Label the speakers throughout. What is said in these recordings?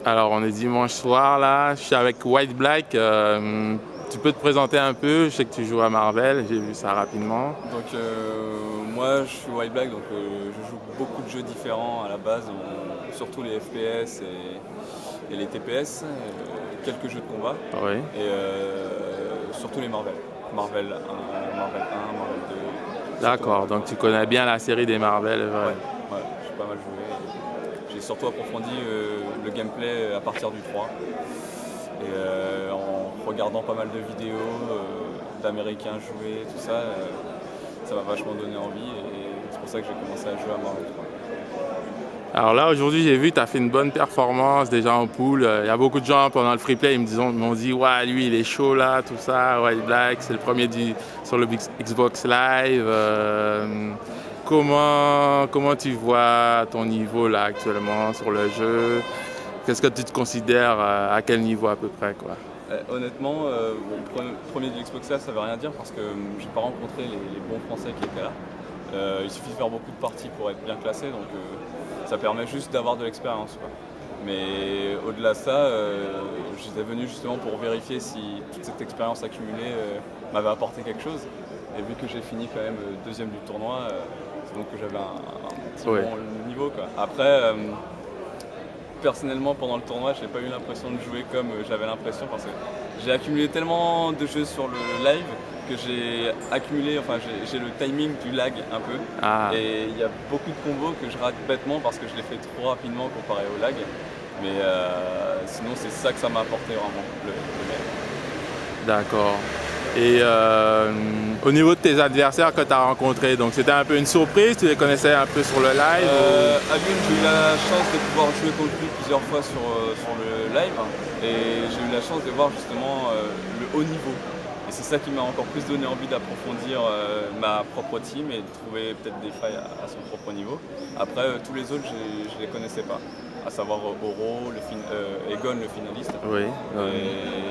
Speaker 1: Alors, on est dimanche soir là, je suis avec White Black. Tu peux te présenter un peu? Je sais que tu joues à Marvel, j'ai vu ça rapidement.
Speaker 2: Donc moi je suis White Black, donc je joue beaucoup de jeux différents à la base, surtout les FPS et les TPS, quelques jeux de combat
Speaker 1: Oui.
Speaker 2: et surtout les Marvel. Marvel 1, Marvel 1, Marvel 2.
Speaker 1: D'accord, donc tu connais bien la série des Marvel,
Speaker 2: Ouais,
Speaker 1: vrai.
Speaker 2: ouais, j'ai pas mal joué. J'ai surtout approfondi le gameplay à partir du 3. Et en regardant pas mal de vidéos d'Américains jouer, tout ça, ça m'a vachement donné envie et c'est pour ça que j'ai commencé à jouer à Marvel 3.
Speaker 1: Alors là, aujourd'hui, j'ai vu que tu as fait une bonne performance déjà en pool. Il y a beaucoup de gens pendant le free play, m'ont dit, ouais, lui, il est chaud là, tout ça, White Black, c'est le premier sur le Xbox Live. Comment tu vois ton niveau là actuellement sur le jeu? Qu'est-ce que tu te considères à quel niveau à peu près, quoi?
Speaker 2: Honnêtement, premier du Xbox Live, ça veut rien dire parce que j'ai pas rencontré les bons Français qui étaient là. Il suffit de faire beaucoup de parties pour être bien classé, donc ça permet juste d'avoir de l'expérience, quoi. Mais au-delà de ça, j'étais venu justement pour vérifier si toute cette expérience accumulée m'avait apporté quelque chose. Et vu que j'ai fini quand même deuxième du tournoi, c'est donc que j'avais un petit
Speaker 1: Oui.
Speaker 2: bon niveau, quoi. Après, personnellement, pendant le tournoi, je n'ai pas eu l'impression de jouer comme j'avais l'impression parce que j'ai accumulé tellement de jeux sur le live que j'ai le timing du lag un peu.
Speaker 1: Ah,
Speaker 2: Et il y a beaucoup de combos que je rate bêtement parce que je les fais trop rapidement comparé au lag. Mais sinon, c'est ça que ça m'a apporté vraiment, le meilleur.
Speaker 1: d'accord. Et au niveau de tes adversaires que tu as rencontrés, donc c'était un peu une surprise, tu les connaissais un peu sur le live
Speaker 2: Alioune, j'ai eu la chance de pouvoir jouer contre lui plusieurs fois sur le live et j'ai eu la chance de voir justement le haut niveau. Et c'est ça qui m'a encore plus donné envie d'approfondir ma propre team et de trouver peut-être des failles à son propre niveau. Après, tous les autres, je ne les connaissais pas, à savoir Oro, Egon, le finaliste,
Speaker 1: Oui.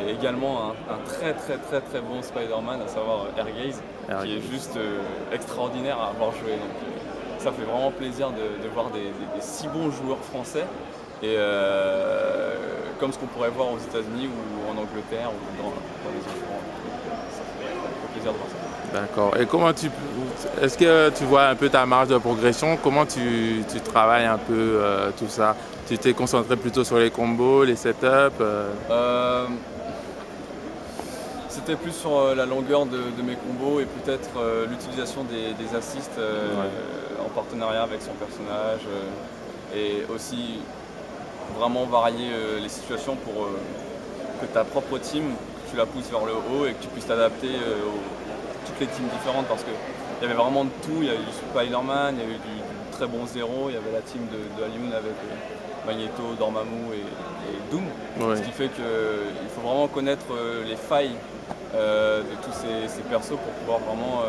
Speaker 2: et également un très très très très bon Spider-Man, à savoir Airgaze, qui est juste extraordinaire à avoir joué. Donc, ça fait vraiment plaisir de voir des si bons joueurs français, et comme ce qu'on pourrait voir aux États-Unis ou en Angleterre ou dans les autres sports. Ça fait plaisir de voir ça.
Speaker 1: D'accord. Et est-ce que tu vois un peu ta marge de progression? Comment tu travailles un peu tout ça? Tu t'es concentré plutôt sur les combos, les setups
Speaker 2: C'était plus sur la longueur de mes combos et peut-être l'utilisation des assists en partenariat avec son personnage et aussi vraiment varier les situations pour que ta propre team, tu la pousses vers le haut et que tu puisses t'adapter toutes les teams différentes parce qu'il y avait vraiment de tout. Il y a eu du Spider-Man, il y a eu du très bon Zero, il y avait la team de Alioune avec Magneto, Dormammu et Doom.
Speaker 1: Oui.
Speaker 2: Ce qui fait qu'il faut vraiment connaître les failles de tous ces persos pour pouvoir vraiment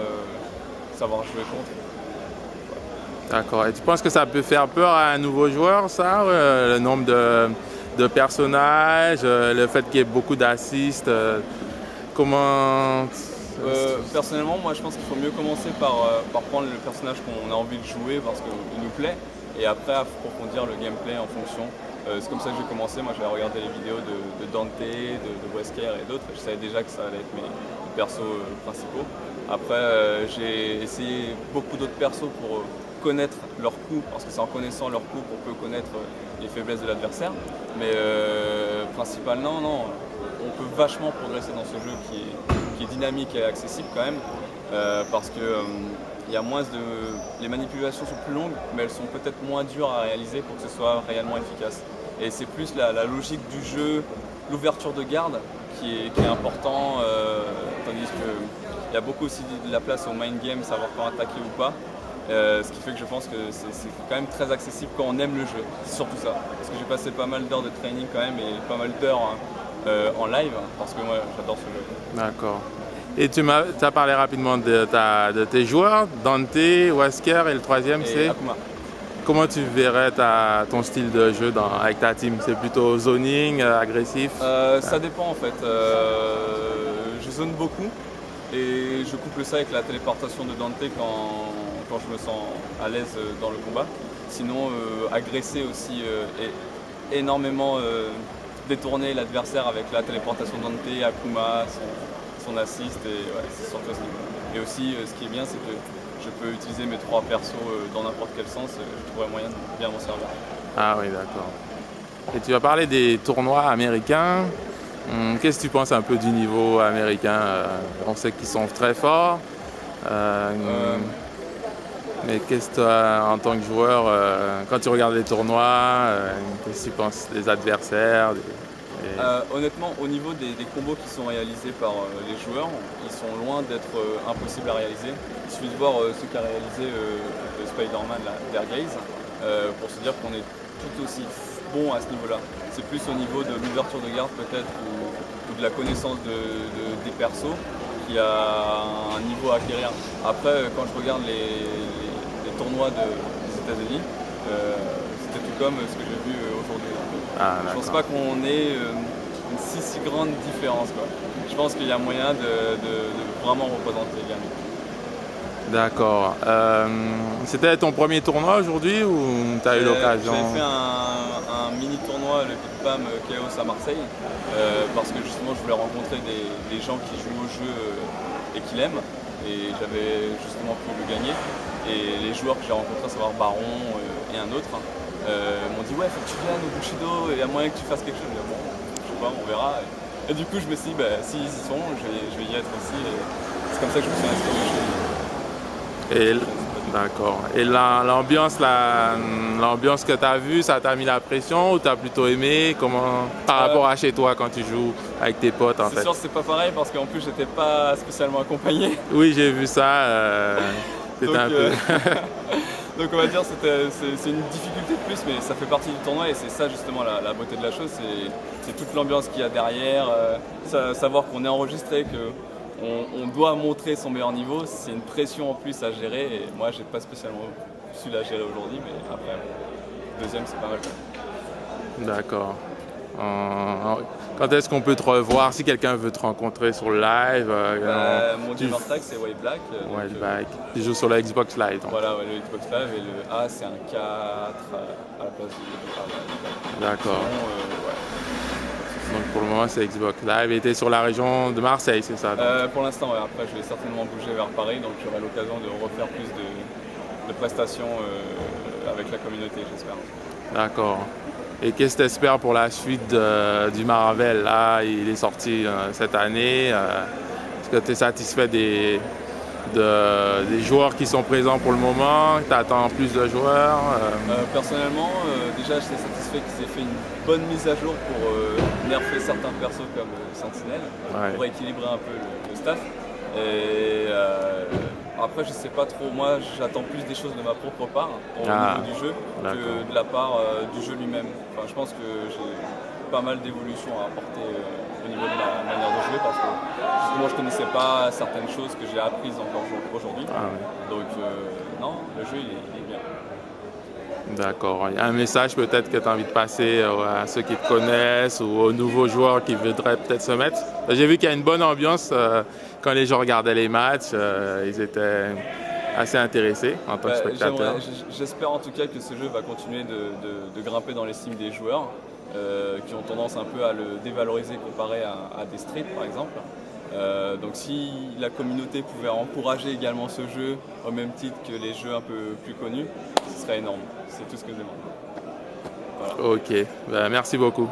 Speaker 2: savoir jouer contre.
Speaker 1: D'accord. Et tu penses que ça peut faire peur à un nouveau joueur, ça, le nombre de personnages, le fait qu'il y ait beaucoup d'assists, comment...
Speaker 2: Personnellement, moi je pense qu'il faut mieux commencer par prendre le personnage qu'on a envie de jouer parce qu'il nous plaît et après approfondir le gameplay en fonction. C'est comme ça que j'ai commencé. Moi j'avais regardé les vidéos de Dante, de Wesker et d'autres. Je savais déjà que ça allait être mes persos principaux. Après j'ai essayé beaucoup d'autres persos pour connaître leurs coups parce que c'est en connaissant leurs coups qu'on peut connaître les faiblesses de l'adversaire. Mais principalement non, on peut vachement progresser dans ce jeu qui est dynamique et accessible quand même parce que il y a moins les manipulations sont plus longues mais elles sont peut-être moins dures à réaliser pour que ce soit réellement efficace. Et c'est plus la logique du jeu, l'ouverture de garde qui est important, tandis qu'il y a beaucoup aussi de la place au mind game, savoir quand attaquer ou pas. Ce qui fait que je pense que c'est quand même très accessible quand on aime le jeu, c'est surtout ça. Parce que j'ai passé pas mal d'heures de training quand même et pas mal d'heures en live parce que moi j'adore ce jeu.
Speaker 1: D'accord. Et tu as parlé rapidement de tes joueurs, Dante, Wesker et le troisième, c'est
Speaker 2: Akuma.
Speaker 1: comment tu verrais ton style de jeu avec ta team? C'est plutôt zoning, agressif?
Speaker 2: Ça dépend en fait. Je zone beaucoup et je couple ça avec la téléportation de Dante quand je me sens à l'aise dans le combat. Sinon, agresser aussi énormément détourné l'adversaire avec la téléportation d'Ante, Akuma, son assist, et ouais, c'est surtout ce niveau. Et aussi, ce qui est bien, c'est que je peux utiliser mes 3 persos dans n'importe quel sens, je trouverai moyen de bien m'en servir.
Speaker 1: Ah oui, d'accord. Et tu as parlé des tournois américains. Qu'est-ce que tu penses un peu du niveau américain? On sait qu'ils sont très forts. Mais qu'est-ce que toi, en tant que joueur, quand tu regardes les tournois, qu'est-ce que tu penses des adversaires?
Speaker 2: Honnêtement, au niveau des combos qui sont réalisés par les joueurs, ils sont loin d'être impossibles à réaliser. Il suffit de voir ce qu'a réalisé le Spider-Man, Dergaze, pour se dire qu'on est tout aussi bon à ce niveau-là. C'est plus au niveau de l'ouverture de garde peut-être ou de la connaissance des persos qui a un niveau à acquérir. Après, quand je regarde les tournois des États-Unis, c'était tout comme ce que j'ai vu aujourd'hui. Je pense pas qu'on ait une si grande différence, quoi. Je pense qu'il y a moyen de vraiment représenter les gamins.
Speaker 1: D'accord. C'était ton premier tournoi aujourd'hui ou tu as eu l'occasion?
Speaker 2: J'ai fait un mini tournoi, le Big Bam Chaos à Marseille, parce que justement je voulais rencontrer des gens qui jouent au jeu et qui l'aiment, et j'avais justement pu le gagner. Et les joueurs que j'ai rencontrés, à savoir Baron et un autre, m'ont dit ouais, faut que tu viennes au Bushido, et il y a moyen que tu fasses quelque chose. Bon, je sais pas, on verra. Et du coup je me suis dit, s'ils y sont, je vais y être aussi. Et c'est comme ça que je me suis inscrit au Bushido.
Speaker 1: D'accord. Et l'ambiance que tu as vue, ça t'a mis la pression ou tu as plutôt aimé? Comment, par rapport à chez toi quand tu joues avec tes potes en fait?
Speaker 2: C'est sûr que c'est pas pareil parce qu'en plus j'étais pas spécialement accompagné.
Speaker 1: Oui, j'ai vu ça.
Speaker 2: Donc,
Speaker 1: un peu...
Speaker 2: donc on va dire c'est une difficulté de plus, mais ça fait partie du tournoi et c'est ça justement la beauté de la chose, c'est toute l'ambiance qu'il y a derrière, savoir qu'on est enregistré, qu'on doit montrer son meilleur niveau, c'est une pression en plus à gérer et moi j'ai pas spécialement su la gérer aujourd'hui, mais après deuxième c'est pas mal.
Speaker 1: D'accord. Quand est-ce qu'on peut te revoir si quelqu'un veut te rencontrer sur le live?
Speaker 2: Mon gamer tag c'est White Black.
Speaker 1: White Black. Tu joues sur la Xbox Live. Donc.
Speaker 2: Voilà, le Xbox Live et le A c'est un 4 à la place du A.
Speaker 1: D'accord. Donc pour le moment c'est Xbox Live et tu es sur la région de Marseille, c'est ça?
Speaker 2: Pour l'instant, ouais. Après je vais certainement bouger vers Paris, donc j'aurai l'occasion de refaire plus de prestations avec la communauté, j'espère.
Speaker 1: D'accord. Et qu'est-ce que tu espères pour la suite du Marvel? Là, il est sorti cette année. Est-ce que tu es satisfait des joueurs qui sont présents pour le moment? Tu attends plus de joueurs?
Speaker 2: Personnellement, déjà je suis satisfait qu'ils aient fait une bonne mise à jour pour nerfer certains persos comme Sentinelle, pour équilibrer un peu le staff. Et après je sais pas trop, moi j'attends plus des choses de ma propre part au niveau du jeu que de la part du jeu lui-même. Enfin, je pense que j'ai pas mal d'évolutions à apporter au niveau de la manière de jouer parce que justement je connaissais pas certaines choses que j'ai apprises encore aujourd'hui. Donc non, le jeu il est bien.
Speaker 1: D'accord. Il y a un message peut-être que tu as envie de passer à ceux qui te connaissent ou aux nouveaux joueurs qui voudraient peut-être se mettre? J'ai vu qu'il y a une bonne ambiance quand les gens regardaient les matchs. Ils étaient assez intéressés en tant que spectateurs.
Speaker 2: J'espère en tout cas que ce jeu va continuer de grimper dans l'estime des joueurs qui ont tendance un peu à le dévaloriser comparé à des Street par exemple. Donc si la communauté pouvait encourager également ce jeu au même titre que les jeux un peu plus connus, ce serait énorme. C'est tout ce que je demande. Voilà.
Speaker 1: Ok, merci beaucoup.